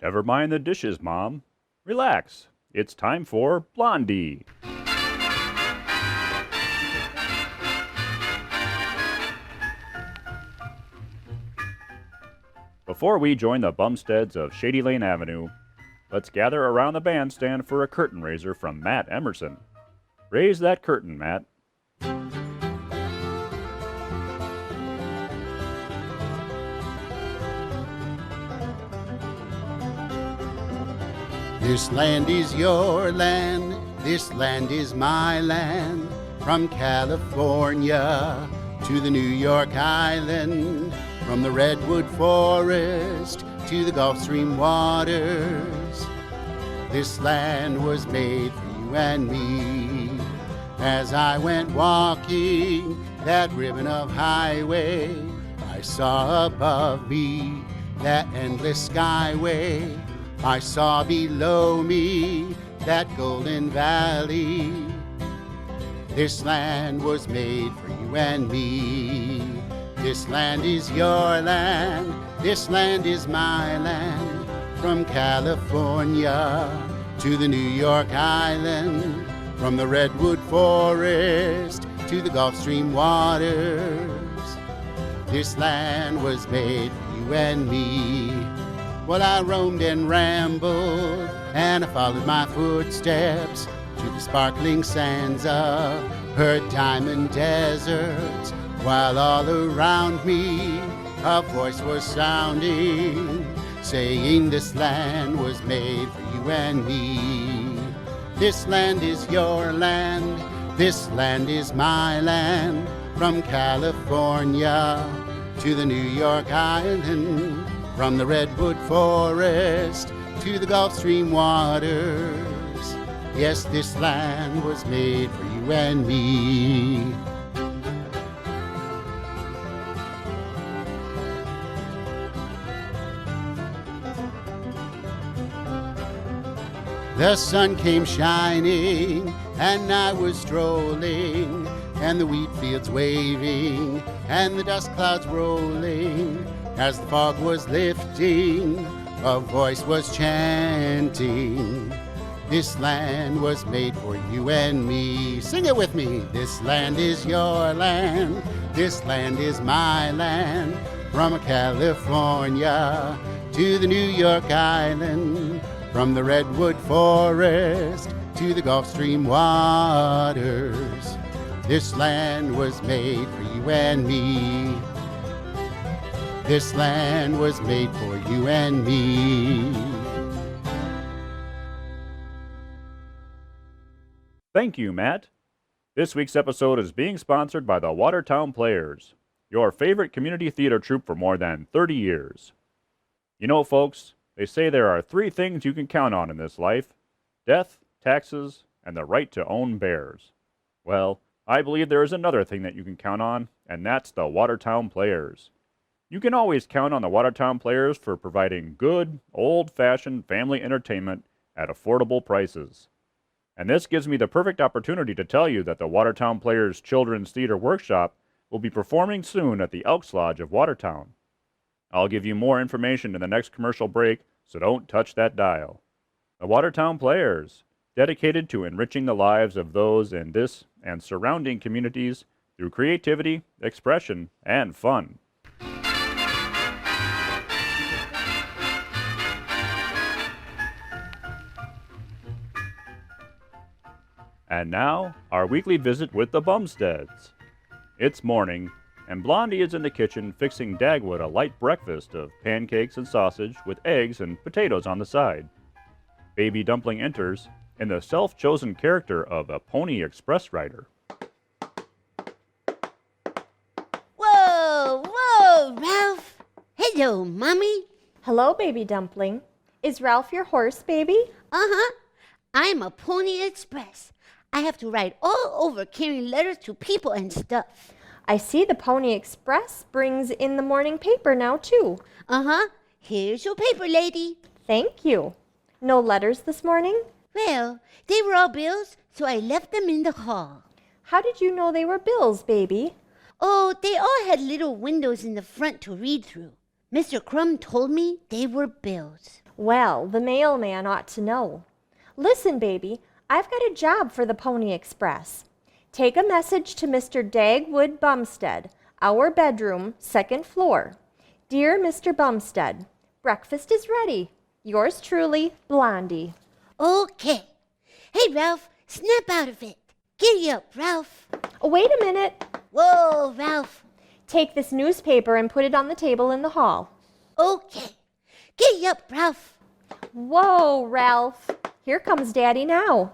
Never mind the dishes, Mom. Relax. It's time for Blondie. Before we join the bumsteads of Shady Lane Avenue, let's gather around the bandstand for a curtain raiser from Matt Emerson. Raise that curtain, Matt. This land is your land, this land is my land. From California to the New York Island, from the redwood forest to the Gulf Stream waters. This land was made for you and me. As I went walking that ribbon of highway, I saw above me that endless skyway. I saw below me that golden valley. This land was made for you and me. This land is your land, this land is my land. From California to the New York Island, from the redwood forest to the Gulf Stream waters. This land was made for you and me. Well, I roamed and rambled, and I followed my footsteps to the sparkling sands of her diamond deserts, while all around me a voice was sounding, saying this land was made for you and me. This land is your land, this land is my land. From California to the New York Island, from the redwood forest to the Gulf Stream waters. Yes, this land was made for you and me. The sun came shining and I was strolling, and the wheat fields waving and the dust clouds rolling. As the fog was lifting, a voice was chanting, this land was made for you and me. Sing it with me. This land is your land, this land is my land. From California to the New York Island, from the redwood forest to the Gulf Stream waters. This land was made for you and me. This land was made for you and me. Thank you, Matt. This week's episode is being sponsored by the Watertown Players, your favorite community theater troupe for more than 30 years. You know, folks, they say there are 3 things you can count on in this life: death, taxes, and the right to own bears. Well, I believe there is another thing that you can count on, and that's the Watertown Players. You can always count on the Watertown Players for providing good, old-fashioned family entertainment at affordable prices. And this gives me the perfect opportunity to tell you that the Watertown Players Children's Theater Workshop will be performing soon at the Elks Lodge of Watertown. I'll give you more information in the next commercial break, so don't touch that dial. The Watertown Players, dedicated to enriching the lives of those in this and surrounding communities through creativity, expression, and fun. And now, our weekly visit with the Bumsteads. It's morning, and Blondie is in the kitchen fixing Dagwood a light breakfast of pancakes and sausage with eggs and potatoes on the side. Baby Dumpling enters in the self-chosen character of a Pony Express rider. Whoa, Ralph. Hello, Mommy. Hello, Baby Dumpling. Is Ralph your horse, baby? Uh-huh. I'm a Pony Express. I have to ride all over carrying letters to people and stuff. I see the Pony Express brings in the morning paper now, too. Uh-huh. Here's your paper, lady. Thank you. No letters this morning? Well, they were all bills, so I left them in the hall. How did you know they were bills, baby? Oh, they all had little windows in the front to read through. Mr. Crumb told me they were bills. Well, the mailman ought to know. Listen, baby, I've got a job for the Pony Express. Take a message to Mr. Dagwood Bumstead, our bedroom, 2nd floor. Dear Mr. Bumstead, breakfast is ready. Yours truly, Blondie. Okay. Hey, Ralph, snap out of it. Giddy up, Ralph. Oh, wait a minute. Whoa, Ralph. Take this newspaper and put it on the table in the hall. Okay. Giddy up, Ralph. Whoa, Ralph. Here comes Daddy now.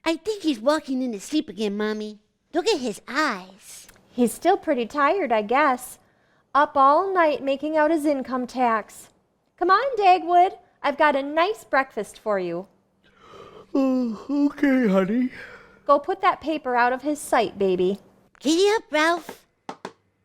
I think he's walking in to sleep again, Mommy. Look at his eyes. He's still pretty tired, I guess. Up all night making out his income tax. Come on, Dagwood. I've got a nice breakfast for you. Okay, honey. Go put that paper out of his sight, baby. Giddy up, Ralph.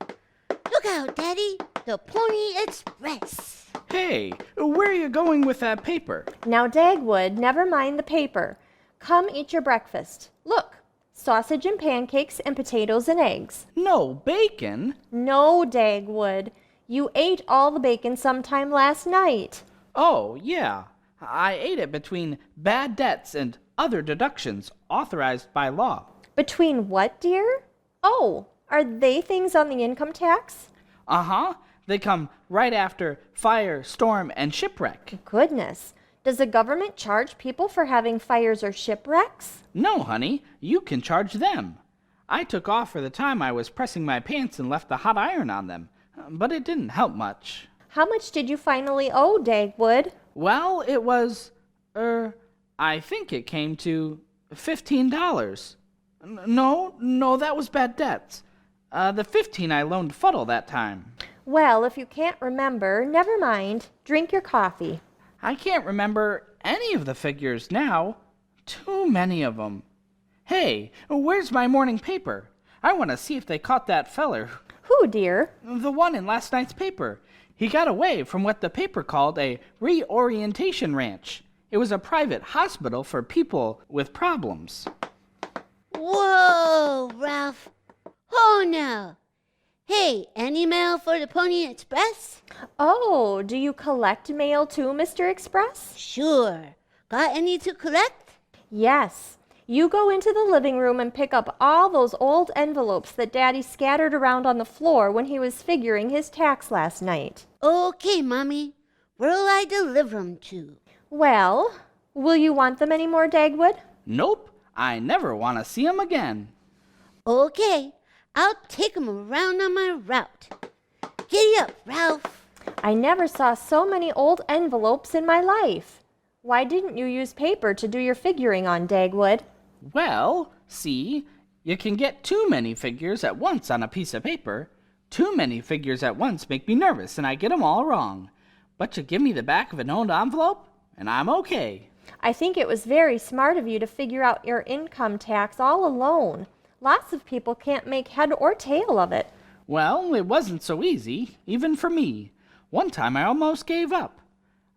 Look out, Daddy. The Pony Express. Hey, where are you going with that paper? Now, Dagwood, never mind the paper. Come eat your breakfast. Look, sausage and pancakes and potatoes and eggs. No bacon? No, Dagwood. You ate all the bacon sometime last night. Oh, yeah. I ate it between bad debts and other deductions authorized by law. Between what, dear? Oh, are they things on the income tax? Uh-huh. They come right after fire, storm, and shipwreck. Goodness. Does the government charge people for having fires or shipwrecks? No, honey. You can charge them. I took off for the time I was pressing my pants and left the hot iron on them, but it didn't help much. How much did you finally owe, Dagwood? Well, it was, I think it came to $15. No, that was bad debts. The 15 I loaned Fuddle that time. Well, if you can't remember, never mind. Drink your coffee. I can't remember any of the figures now. Too many of them. Hey, where's my morning paper? I want to see if they caught that feller. Who, dear? The one in last night's paper. He got away from what the paper called a reorientation ranch. It was a private hospital for people with problems. Whoa, Ralph. Oh, no. Hey, any mail for the Pony Express? Oh, do you collect mail too, Mr. Express? Sure. Got any to collect? Yes. You go into the living room and pick up all those old envelopes that Daddy scattered around on the floor when he was figuring his tax last night. Okay, Mommy. Where'll I deliver 'em to? Well, will you want them any more, Dagwood? Nope, I never want to see 'em again. Okay, I'll take 'em around on my route. Giddy up, Ralph. I never saw so many old envelopes in my life. Why didn't you use paper to do your figuring on, Dagwood? Well, see, you can get too many figures at once on a piece of paper. Too many figures at once make me nervous and I get 'em all wrong. But you give me the back of an old envelope, and I'm okay. I think it was very smart of you to figure out your income tax all alone. Lots of people can't make head or tail of it. Well, it wasn't so easy, even for me. One time I almost gave up.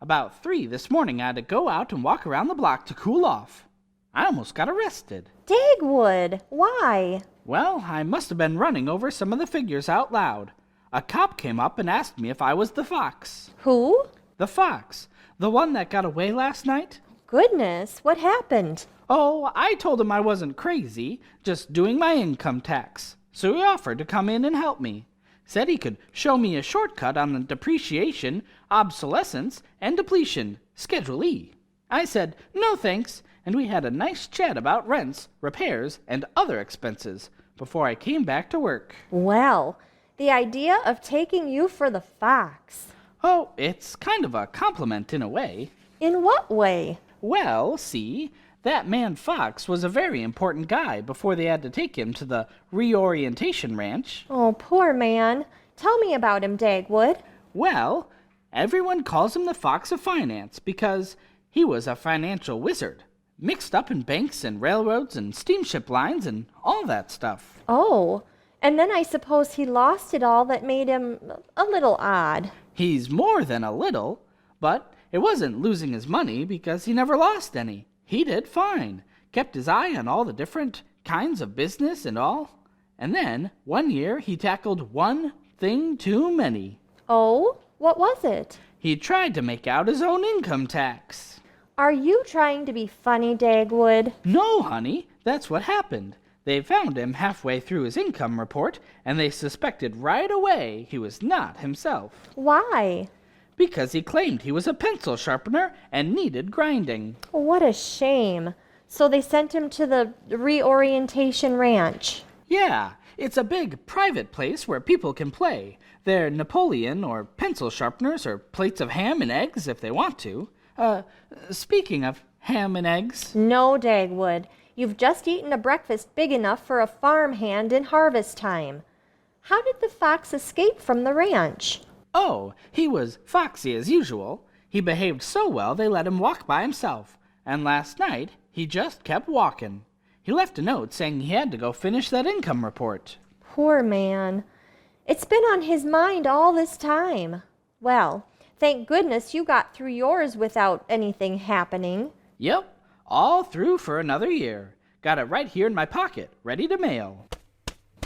About 3 this morning I had to go out and walk around the block to cool off. I almost got arrested. Dagwood, why? Well, I must have been running over some of the figures out loud. A cop came up and asked me if I was the fox. Who? The fox. The one that got away last night. Goodness, what happened? Oh, I told him I wasn't crazy, just doing my income tax. So he offered to come in and help me. Said he could show me a shortcut on the depreciation, obsolescence, and depletion, Schedule E. I said, no thanks, and we had a nice chat about rents, repairs, and other expenses before I came back to work. Well, the idea of taking you for the fox. Oh, it's kind of a compliment in a way. In what way? Well, see, that man Fox was a very important guy before they had to take him to the reorientation ranch. Oh, poor man. Tell me about him, Dagwood. Well, everyone calls him the Fox of Finance because he was a financial wizard, mixed up in banks and railroads and steamship lines and all that stuff. Oh, and then I suppose he lost it all that made him a little odd. He's more than a little, but it wasn't losing his money because he never lost any. He did fine, kept his eye on all the different kinds of business and all. And then, one year, he tackled one thing too many. Oh, what was it? He tried to make out his own income tax. Are you trying to be funny, Dagwood? No, honey, that's what happened. They found him halfway through his income report, and they suspected right away he was not himself. Why? Because he claimed he was a pencil sharpener and needed grinding. What a shame. So they sent him to the reorientation ranch. Yeah, it's a big private place where people can play. They're Napoleon or pencil sharpeners or plates of ham and eggs if they want to. Speaking of ham and eggs. No, Dagwood. You've just eaten a breakfast big enough for a farmhand in harvest time. How did the fox escape from the ranch? Oh, he was foxy as usual. He behaved so well they let him walk by himself. And last night, he just kept walking. He left a note saying he had to go finish that income report. Poor man. It's been on his mind all this time. Well, thank goodness you got through yours without anything happening. Yep, all through for another year. Got it right here in my pocket, ready to mail.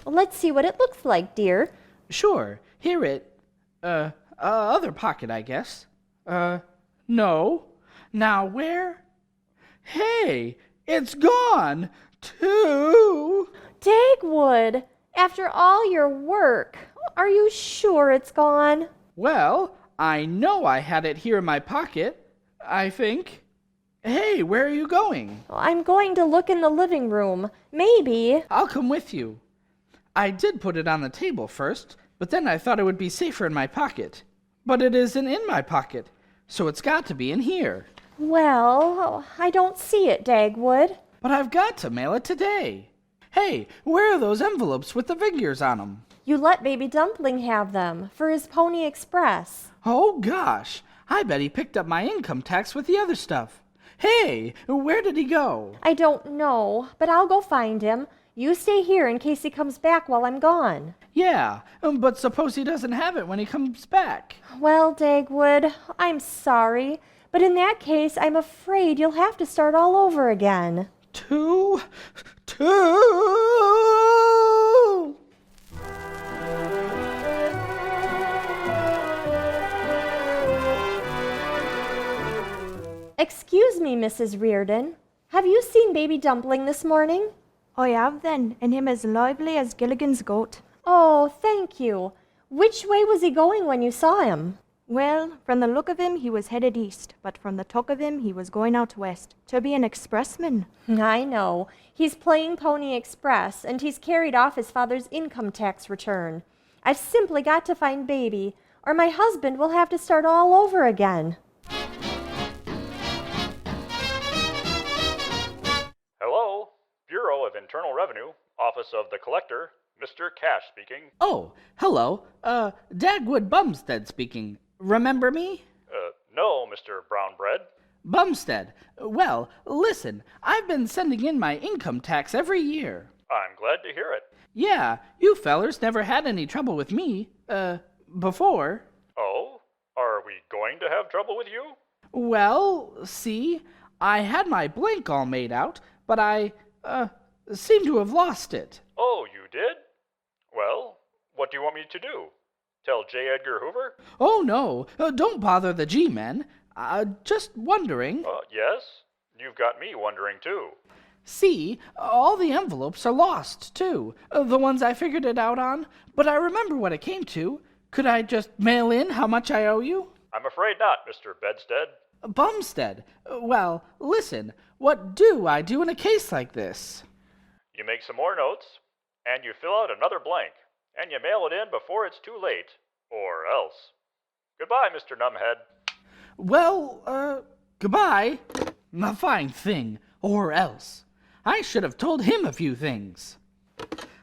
Let's see what it looks like, dear. Sure, here other pocket, I guess. No. Now where? Hey, it's gone, too. Dagwood, after all your work, are you sure it's gone? Well, I know I had it here in my pocket, I think. Hey, where are you going? I'm going to look in the living room. Maybe. I'll come with you. I did put it on the table first, but then I thought it would be safer in my pocket. But it isn't in my pocket, so it's got to be in here. Well, I don't see it, Dagwood. But I've got to mail it today. Hey, where are those envelopes with the figures on them? You let Baby Dumpling have them for his Pony Express. Oh, gosh. I bet he picked up my income tax with the other stuff. Hey, where did he go? I don't know, but I'll go find him. You stay here in case he comes back while I'm gone. Yeah, but suppose he doesn't have it when he comes back. Well, Dagwood, I'm sorry, but in that case, I'm afraid you'll have to start all over again. Two. Excuse me, Mrs. Reardon. Have you seen Baby Dumpling this morning? I have then, and him as lively as Gilligan's goat. Oh, thank you. Which way was he going when you saw him? Well, from the look of him, he was headed east, but from the talk of him, he was going out west, to be an expressman. I know. He's playing Pony Express, and he's carried off his father's income tax return. I've simply got to find Baby, or my husband will have to start all over again. Hello, Bureau of Internal Revenue, Office of the Collector, Mr. Cash speaking. Oh, hello. Dagwood Bumstead speaking. Remember me? No, Mr. Brown Bread. Bumstead. Well, listen, I've been sending in my income tax every year. I'm glad to hear it. Yeah, you fellers never had any trouble with me, before. Oh? Are we going to have trouble with you? Well, see, I had my blank all made out, but I, seem to have lost it. Oh, you did? Well, what do you want me to do? Tell J. Edgar Hoover? Oh, no, don't bother the G-men. Just wondering. Yes? You've got me wondering, too. See, all the envelopes are lost, too. The ones I figured it out on. But I remember what it came to. Could I just mail in how much I owe you? I'm afraid not, Mr. Bedstead. Bumstead. Well, listen, what do I do in a case like this? You make some more notes, and you fill out another blank, and you mail it in before it's too late, or else. Goodbye, Mr. Numbhead. Well, goodbye. A fine thing, or else. I should have told him a few things.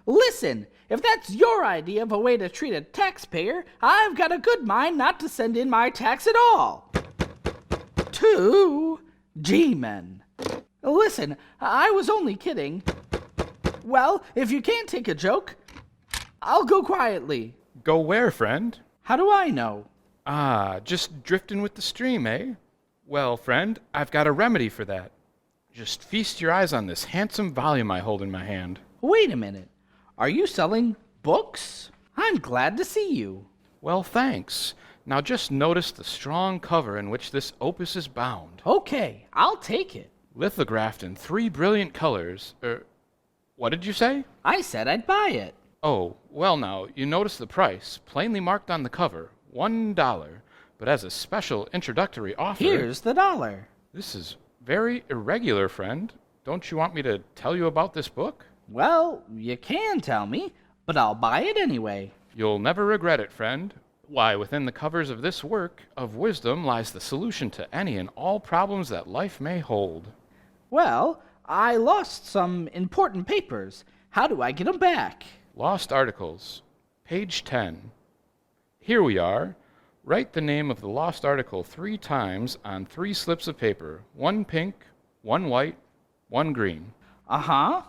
Listen, if that's your idea of a way to treat a taxpayer, I've got a good mind not to send in my tax at all. 2 G-men. Listen, I was only kidding. Well, if you can't take a joke, I'll go quietly. Go where, friend? How do I know? Just drifting with the stream, eh? Well, friend, I've got a remedy for that. Just feast your eyes on this handsome volume I hold in my hand. Wait a minute. Are you selling books? I'm glad to see you. Well, thanks. Now just notice the strong cover in which this opus is bound. Okay, I'll take it. Lithographed in 3 brilliant colors. What did you say? I said I'd buy it. Oh, well now, you notice the price, plainly marked on the cover, $1. But as a special introductory offer... Here's the dollar. This is very irregular, friend. Don't you want me to tell you about this book? Well, you can tell me, but I'll buy it anyway. You'll never regret it, friend. Why, within the covers of this work of wisdom lies the solution to any and all problems that life may hold. Well, I lost some important papers. How do I get them back? Lost articles. Page 10. Here we are. Write the name of the lost article 3 times on 3 slips of paper. 1 pink, 1 white, 1 green. Uh-huh.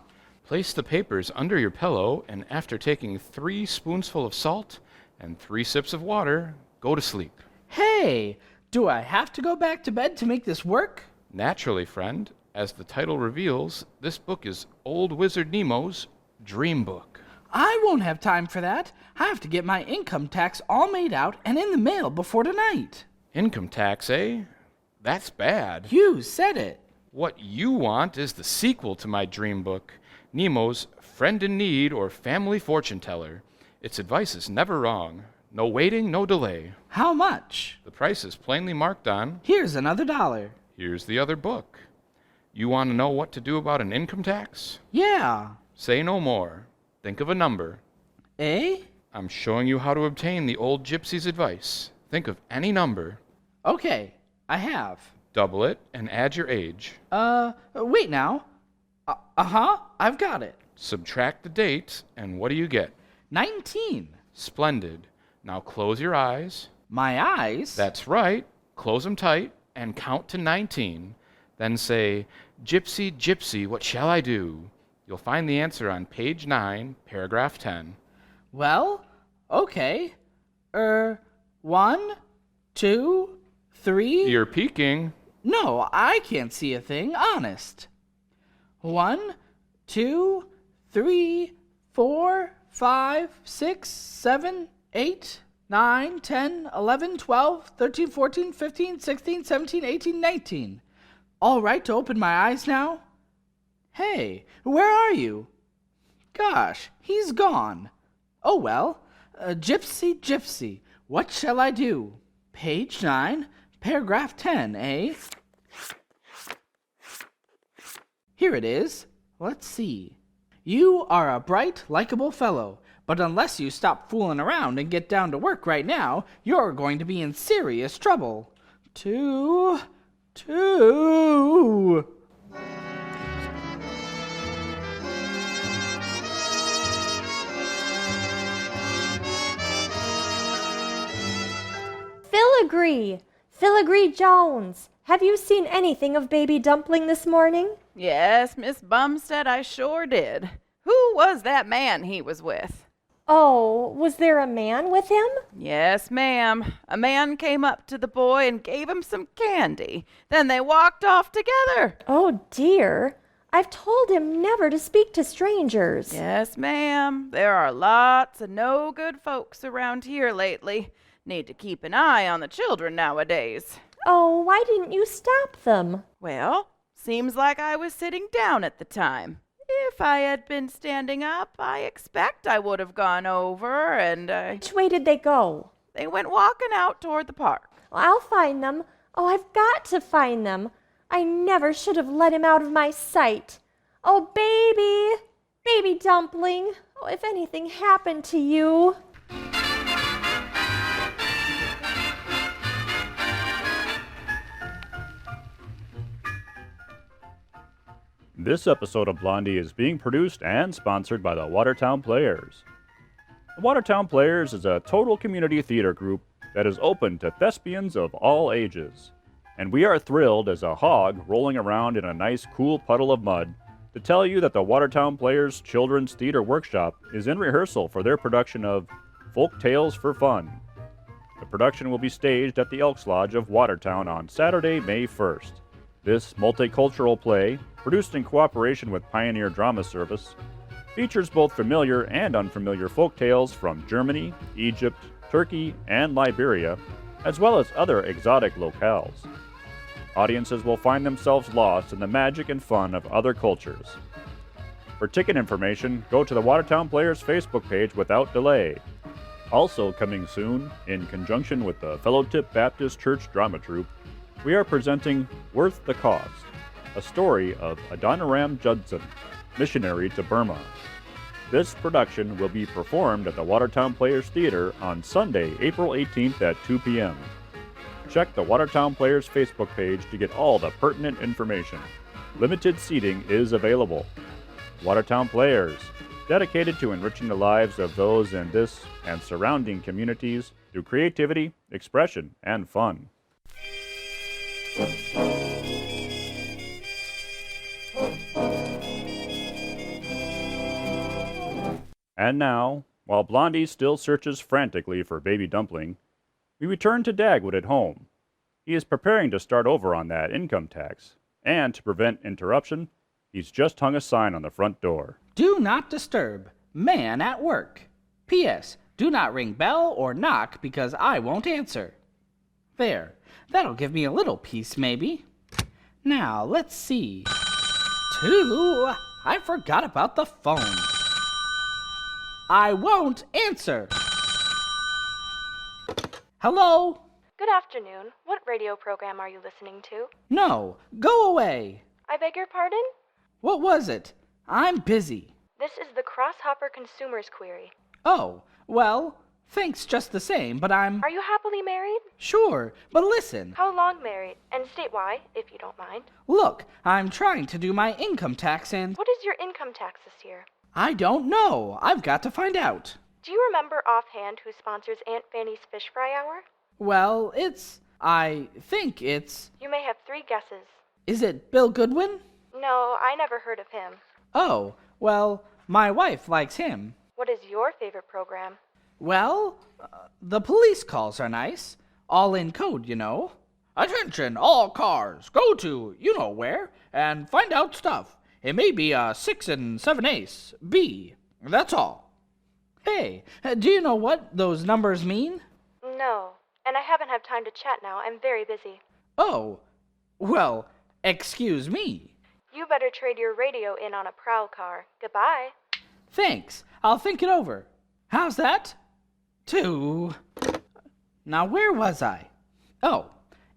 Place the papers under your pillow, and after taking 3 spoonsful of salt and 3 sips of water, go to sleep. Hey, do I have to go back to bed to make this work? Naturally, friend. As the title reveals, this book is Old Wizard Nemo's Dream Book. I won't have time for that. I have to get my income tax all made out and in the mail before tonight. Income tax, eh? That's bad. You said it. What you want is the sequel to my dream book, Nemo's Friend in Need or Family Fortune Teller. Its advice is never wrong. No waiting, no delay. How much? The price is plainly marked on. Here's another $1. Here's the other book. You want to know what to do about an income tax? Yeah. Say no more. Think of a number. Eh? I'm showing you how to obtain the old gypsy's advice. Think of any number. Okay, I have. Double it and add your age. Wait now. Uh-huh, I've got it. Subtract the date, and what do you get? 19. Splendid. Now close your eyes. My eyes? That's right. Close them tight and count to 19. Then say, Gypsy, Gypsy, what shall I do? You'll find the answer on page 9, paragraph 10. Well, okay. 1, 2, 3... You're peeking. No, I can't see a thing, honest. 1, 2, 3, 4, 5, 6, 7, 8, 9, 10, 11, 12, 13, 14, 15, 16, 17, 18, 19. All right to open my eyes now? Hey, where are you? Gosh, he's gone. Oh well, Gypsy, Gypsy, what shall I do? Page 9, paragraph 10, eh? Here it is. Let's see. You are a bright, likable fellow, but unless you stop fooling around and get down to work right now, you're going to be in serious trouble. 2... Filigree Jones, have you seen anything of Baby Dumpling this morning? Yes, Miss Bumstead, I sure did. Who was that man he was with? Oh, was there a man with him? Yes, ma'am. A man came up to the boy and gave him some candy. Then they walked off together. Oh, dear. I've told him never to speak to strangers. Yes, ma'am. There are lots of no good folks around here lately. Need to keep an eye on the children nowadays. Oh, why didn't you stop them? Well, seems like I was sitting down at the time. If I had been standing up, I expect I would have gone over and, Which way did they go? They went walking out toward the park. Well, I'll find them. Oh, I've got to find them. I never should have let him out of my sight. Oh, baby! Baby Dumpling! Oh, if anything happened to you... This episode of Blondie is being produced and sponsored by the Watertown Players. The Watertown Players is a total community theater group that is open to thespians of all ages. And we are thrilled as a hog rolling around in a nice cool puddle of mud to tell you that the Watertown Players Children's Theater Workshop is in rehearsal for their production of Folk Tales for Fun. The production will be staged at the Elks Lodge of Watertown on Saturday, May 1st. This multicultural play, produced in cooperation with Pioneer Drama Service, features both familiar and unfamiliar folk tales from Germany, Egypt, Turkey, and Liberia, as well as other exotic locales. Audiences will find themselves lost in the magic and fun of other cultures. For ticket information, go to the Watertown Players Facebook page without delay. Also coming soon, in conjunction with the Fellowship Baptist Church Drama Troupe, we are presenting Worth the Cost, a story of Adoniram Judson, missionary to Burma. This production will be performed at the Watertown Players Theater on Sunday, April 18th at 2 p.m. Check the Watertown Players Facebook page to get all the pertinent information. Limited seating is available. Watertown Players, dedicated to enriching the lives of those in this and surrounding communities through creativity, expression, and fun. And now, while Blondie still searches frantically for Baby Dumpling, we return to Dagwood at home. He is preparing to start over on that income tax, and to prevent interruption, he's just hung a sign on the front door. Do not disturb. Man at work. P.S. Do not ring bell or knock because I won't answer. There. That'll give me a little peace, maybe. Now, let's see. 2. I forgot about the phone. I won't answer. Hello? Good afternoon. What radio program are you listening to? No, go away. I beg your pardon? What was it? I'm busy. This is the Crosshopper Consumer's Query. Oh, well, thanks just the same, but I'm... Are you happily married? Sure, but listen. How long married? And state why, if you don't mind. Look, I'm trying to do my income tax and... What is your income tax this year? I don't know. I've got to find out. Do you remember offhand who sponsors Aunt Fanny's Fish Fry Hour? Well, I think it's... You may have 3 guesses. Is it Bill Goodwin? No, I never heard of him. Oh, well, my wife likes him. What is your favorite program? Well, the police calls are nice. All in code, you know. Attention, all cars, go to you-know-where and find out stuff. It may be a 6 and 7/8 B. That's all. Hey, do you know what those numbers mean? No, and I haven't had time to chat now. I'm very busy. Oh, well, excuse me. You better trade your radio in on a prowl car. Goodbye. Thanks. I'll think it over. How's that? 2. Now, where was I? Oh,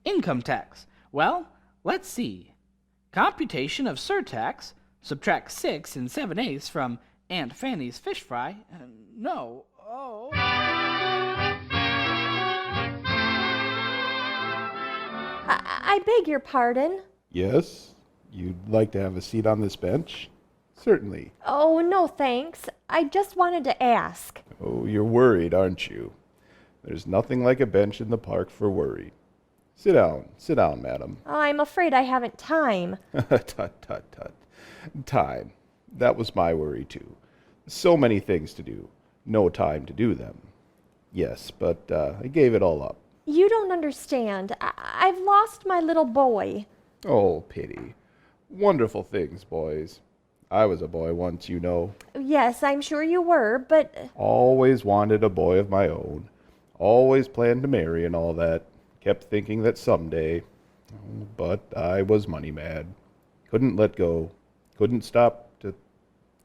income tax. Well, let's see. Computation of surtax. Subtract 6 and 7/8 from Aunt Fanny's fish fry. No. Oh. I beg your pardon? Yes? You'd like to have a seat on this bench? Certainly. Oh, no thanks. I just wanted to ask. Oh, you're worried, aren't you? There's nothing like a bench in the park for worry. Sit down, madam. I'm afraid I haven't time. Tut. Time. That was my worry, too. So many things to do. No time to do them. Yes, but I gave it all up. You don't understand. I've lost my little boy. Oh, pity. Wonderful things, boys. I was a boy once, you know. Yes, I'm sure you were, but... Always wanted a boy of my own. Always planned to marry and all that. Kept thinking that someday. But I was money mad. Couldn't let go. Couldn't stop to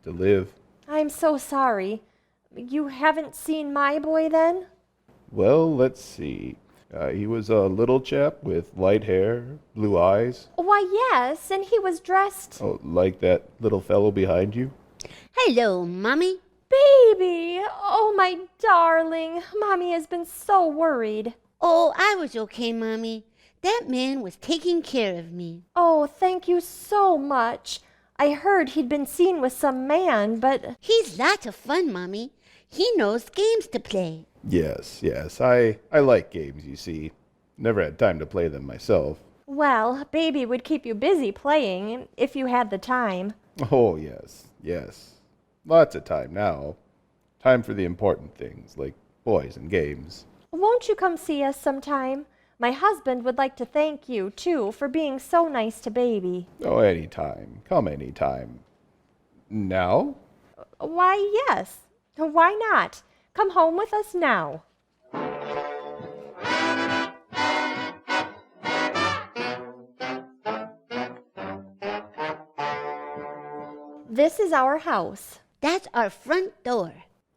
live. I'm so sorry. You haven't seen my boy then? Well, let's see. He was a little chap with light hair, blue eyes. Why, yes, and he was dressed... Oh, like that little fellow behind you? Hello, Mommy. Baby! Oh, my darling. Mommy has been so worried. Oh, I was okay, Mommy. That man was taking care of me. Oh, thank you so much. I heard he'd been seen with some man, but... He's lots of fun, Mommy. He knows games to play. Yes. I like games, you see. Never had time to play them myself. Well, Baby would keep you busy playing, if you had the time. Oh, yes. Lots of time now. Time for the important things, like boys and games. Won't you come see us sometime? My husband would like to thank you, too, for being so nice to Baby. Oh, anytime. Come anytime. Now? Why, yes. Why not? Come home with us now. This is our house. That's our front door.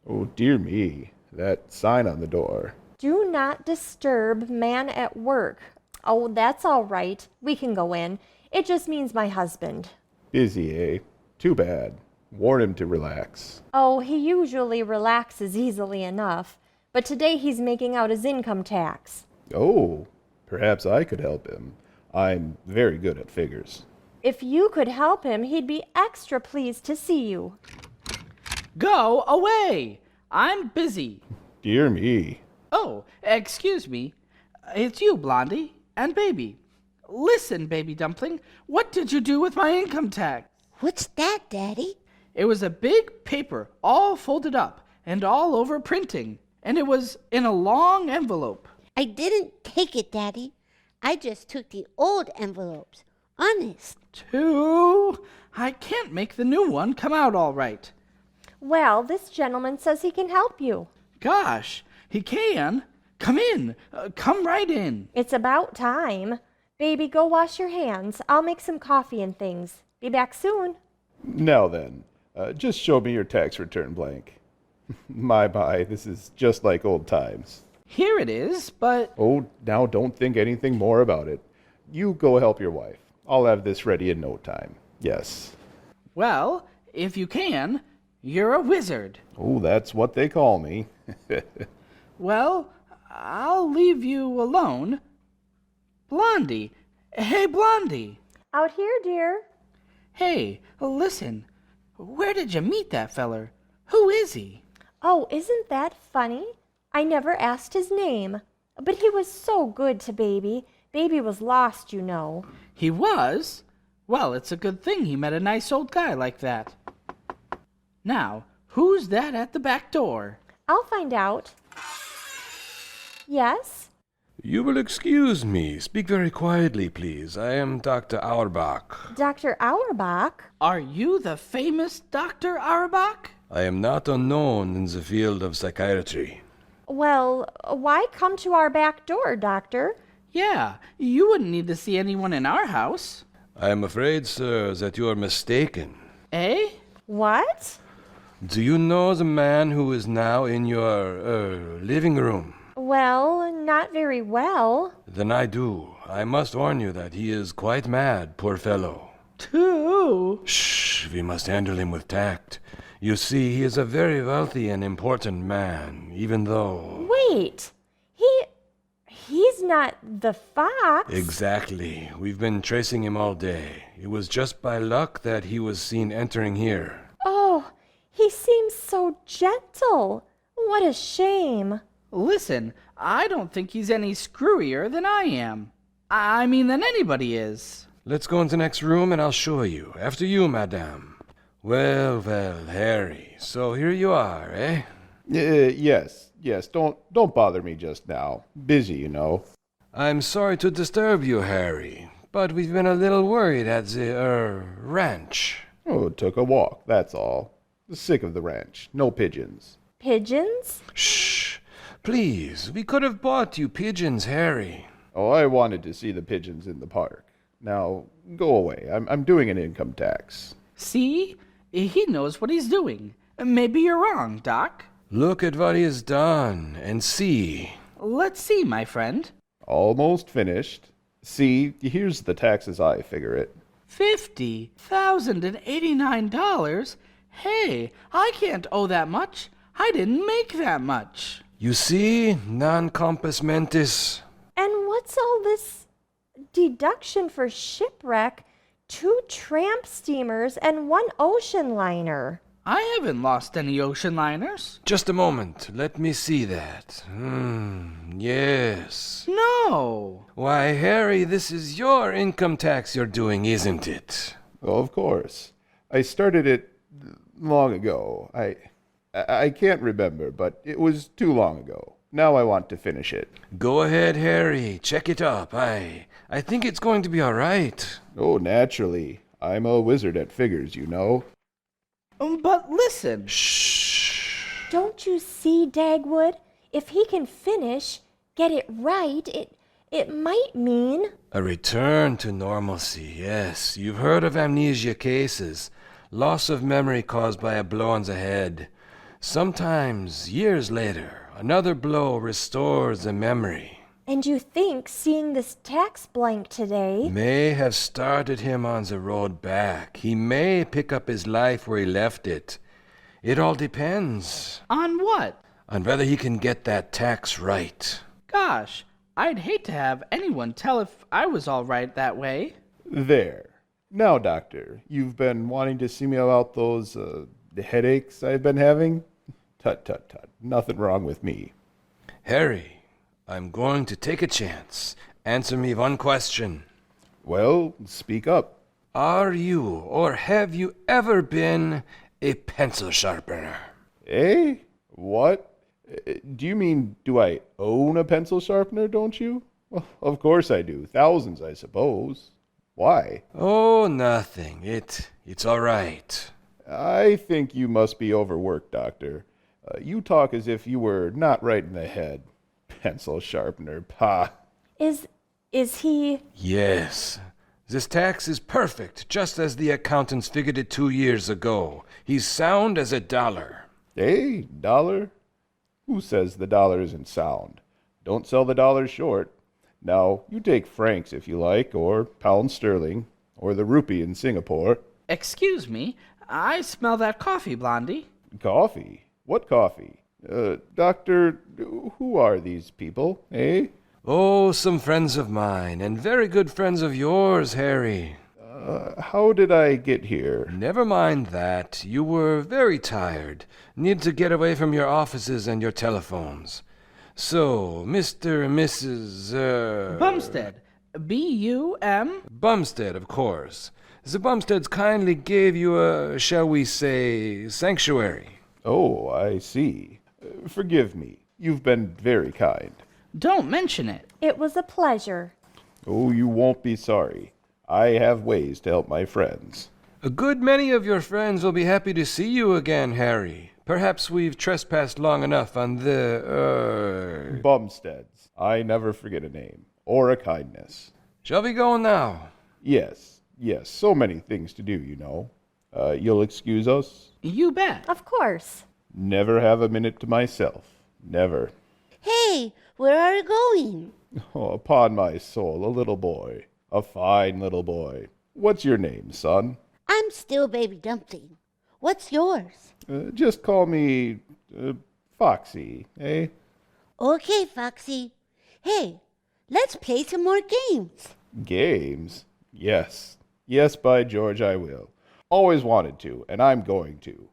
Oh, dear me. That sign on the door. Do not disturb man at work. Oh, that's all right. We can go in. It just means my husband. Busy, eh? Too bad. Warn him to relax. Oh, he usually relaxes easily enough, but today he's making out his income tax. Oh, perhaps I could help him. I'm very good at figures. If you could help him, he'd be extra pleased to see you. Go away! I'm busy. Dear me. Oh, excuse me. It's you, Blondie, and Baby. Listen, Baby Dumpling, what did you do with my income tax? What's that, Daddy? It was a big paper, all folded up, and all over printing, and it was in a long envelope. I didn't take it, Daddy. I just took the old envelopes. Honest. I can't make the new one come out all right. Well, this gentleman says he can help you. Gosh, he can. Come in. Come right in. It's about time. Baby, go wash your hands. I'll make some coffee and things. Be back soon. Now then, just show me your tax return blank. My, this is just like old times. Here it is, but... Oh, now don't think anything more about it. You go help your wife. I'll have this ready in no time. Yes. Well, if you can, you're a wizard. Oh, that's what they call me. Well, I'll leave you alone. Blondie. Hey, Blondie. Out here, dear. Hey, listen. Where did you meet that feller? Who is he? Oh, isn't that funny? I never asked his name. But he was so good to Baby. Baby was lost, you know. He was? Well, it's a good thing he met a nice old guy like that. Now, who's that at the back door? I'll find out. Yes? You will excuse me. Speak very quietly, please. I am Dr. Auerbach. Dr. Auerbach? Are you the famous Dr. Auerbach? I am not unknown in the field of psychiatry. Well, why come to our back door, Doctor? Yeah, you wouldn't need to see anyone in our house. I am afraid, sir, that you are mistaken. Eh? What? Do you know the man who is now in your, living room? Well, not very well. Then I do. I must warn you that he is quite mad, poor fellow. Too? Shh, we must handle him with tact. You see, he is a very wealthy and important man, even though... Wait, he's not the fox? Exactly. We've been tracing him all day. It was just by luck that he was seen entering here. Oh, he seems so gentle. What a shame. Listen, I don't think he's any screwier than I am. I mean than anybody is. Let's go into the next room and I'll show you. After you, madame. Well, Harry, so here you are, eh? Yes. Don't bother me just now. Busy, you know. I'm sorry to disturb you, Harry, but we've been a little worried at the, ranch. Oh, took a walk, that's all. Sick of the ranch. No pigeons. Pigeons? Shh! Please, we could have bought you pigeons, Harry. Oh, I wanted to see the pigeons in the park. Now, go away. I'm doing an income tax. See? He knows what he's doing. Maybe you're wrong, Doc. Look at what he has done, and see. Let's see, my friend. Almost finished. See, here's the tax as I figure it. $50,089? Hey, I can't owe that much. I didn't make that much. You see, non compos mentis. And what's all this deduction for shipwreck, 2 tramp steamers, and 1 ocean liner? I haven't lost any ocean liners. Just a moment. Let me see that. Yes. No. Why, Harry, this is your income tax you're doing, isn't it? Oh, of course. I started it long ago. I can't remember, but it was too long ago. Now I want to finish it. Go ahead, Harry. Check it up. I think it's going to be all right. Oh, naturally. I'm a wizard at figures, you know. But listen. Shh. Don't you see, Dagwood? If he can finish, get it right, it might mean... A return to normalcy, yes. You've heard of amnesia cases. Loss of memory caused by a blow on the head. Sometimes, years later, another blow restores the memory. And you think seeing this tax blank today... May have started him on the road back. He may pick up his life where he left it. It all depends On what? on whether he can get that tax right. Gosh, I'd hate to have anyone tell if I was all right that way. There. Now, doctor, you've been wanting to see me about those headaches I've been having? Tut, tut, tut. Nothing wrong with me. Harry, I'm going to take a chance. Answer me one question. Well, speak up. Are you or have you ever been a pencil sharpener? Eh? What? Do you mean, do I own a pencil sharpener, don't you? Well, of course I do. Thousands, I suppose. Why? Oh, nothing. It's all right. I think you must be overworked, doctor. You talk as if you were not right in the head. Pencil sharpener, pah. Is he... Yes. This tax is perfect, just as the accountants figured it 2 years ago. He's sound as a dollar. Eh? Dollar? Who says the dollar isn't sound? Don't sell the dollar short. Now, you take francs if you like, or pound sterling, or the rupee in Singapore. Excuse me, I smell that coffee, Blondie. Coffee? What coffee? Doctor, who are these people, eh? Oh, some friends of mine, and very good friends of yours, Harry. How did I get here? Never mind that. You were very tired. Need to get away from your offices and your telephones. So, Mr. and Mrs. Bumstead. B-U-M? Bumstead, of course. The Bumsteads kindly gave you a, shall we say, sanctuary. Oh, I see. Forgive me. You've been very kind. Don't mention it. It was a pleasure. Oh, you won't be sorry. I have ways to help my friends. A good many of your friends will be happy to see you again, Harry. Perhaps we've trespassed long enough on the, Bumsteads. I never forget a name. Or a kindness. Shall we go now? Yes, so many things to do, you know. You'll excuse us? You bet. Of course. Never have a minute to myself. Never. Hey, where are you going? Oh, upon my soul, a little boy. A fine little boy. What's your name, son? I'm still Baby Dumpling. What's yours? Just call me Foxy, eh? Okay, Foxy. Hey, let's play some more games. Games? Yes. Yes, by George, I will. Always wanted to, and I'm going to.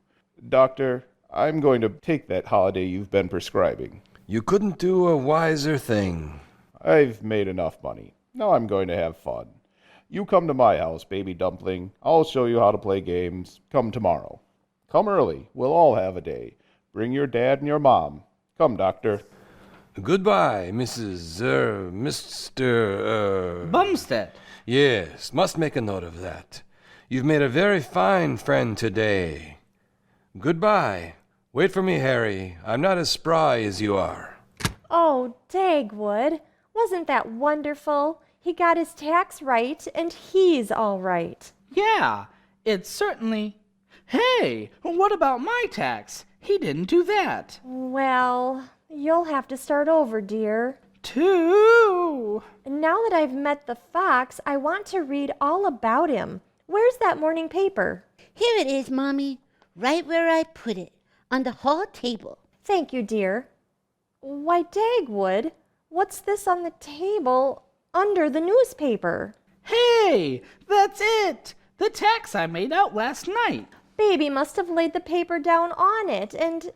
Doctor, I'm going to take that holiday you've been prescribing. You couldn't do a wiser thing. I've made enough money. Now I'm going to have fun. You come to my house, Baby Dumpling. I'll show you how to play games. Come tomorrow. Come early. We'll all have a day. Bring your dad and your mom. Come, Doctor. Goodbye, Mr. Bumstead. Yes, must make a note of that. You've made a very fine friend today. Goodbye. Wait for me, Harry. I'm not as spry as you are. Oh, Dagwood. Wasn't that wonderful? He got his tax right, and he's all right. Yeah, it's certainly... Hey, what about my tax? He didn't do that. Well, you'll have to start over, dear. Two. Now that I've met the fox, I want to read all about him. Where's that morning paper? Here it is, Mommy. Right where I put it. On the hall table. Thank you, dear. Why, Dagwood, what's this on the table under the newspaper? Hey, that's it. The tax I made out last night. Baby must have laid the paper down on it and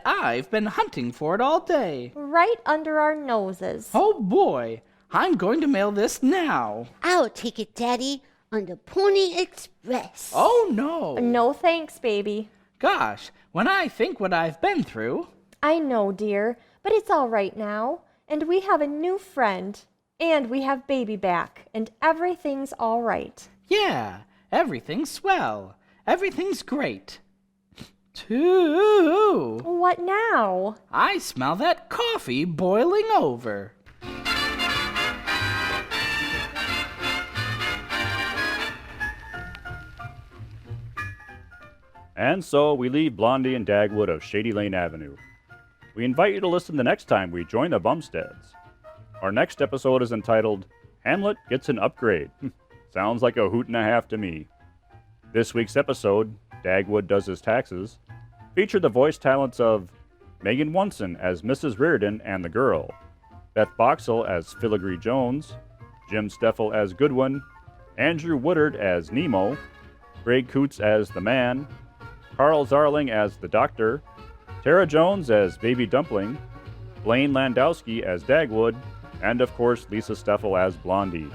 I've been hunting for it all day. right under our noses. Oh boy, I'm going to mail this now. I'll take it, Daddy, on the Pony Express. Oh no. No thanks, baby. Gosh, when I think what I've been through. I know, dear, but it's all right now. And we have a new friend. And we have baby back. And everything's all right. Yeah, everything's swell. Everything's great. Two. What now? I smell that coffee boiling over. And so we leave Blondie and Dagwood of Shady Lane Avenue. We invite you to listen the next time we join the Bumsteads. Our next episode is entitled Hamlet Gets an Upgrade. Sounds like a hoot and a half to me. This week's episode, Dagwood Does His Taxes, featured the voice talents of Megan Wunson as Mrs. Reardon and the Girl, Beth Boxell as Filigree Jones, Jim Steffel as Goodwin, Andrew Woodard as Nemo, Greg Coots as the Man, Carl Zarling as the Doctor, Tara Jones as Baby Dumpling, Blaine Landowski as Dagwood, and of course Lisa Steffel as Blondie.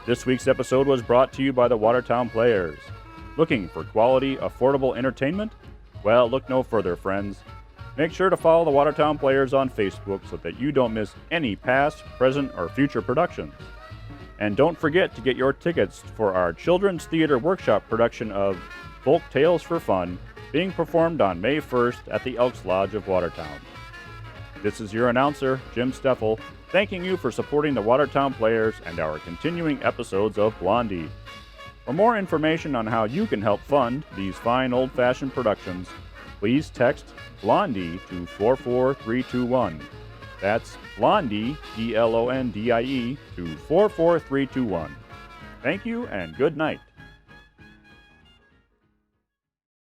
This week's episode was brought to you by the Watertown Players. Looking for quality, affordable entertainment? Well, look no further, friends. Make sure to follow the Watertown Players on Facebook so that you don't miss any past, present, or future productions. And don't forget to get your tickets for our Children's Theater Workshop production of Folk Tales for Fun, being performed on May 1st at the Elks Lodge of Watertown. This is your announcer, Jim Steffel, thanking you for supporting the Watertown Players and our continuing episodes of Blondie. For more information on how you can help fund these fine old-fashioned productions, please text Blondie to 44321. That's Blondie, Blondie, to 44321. Thank you and good night.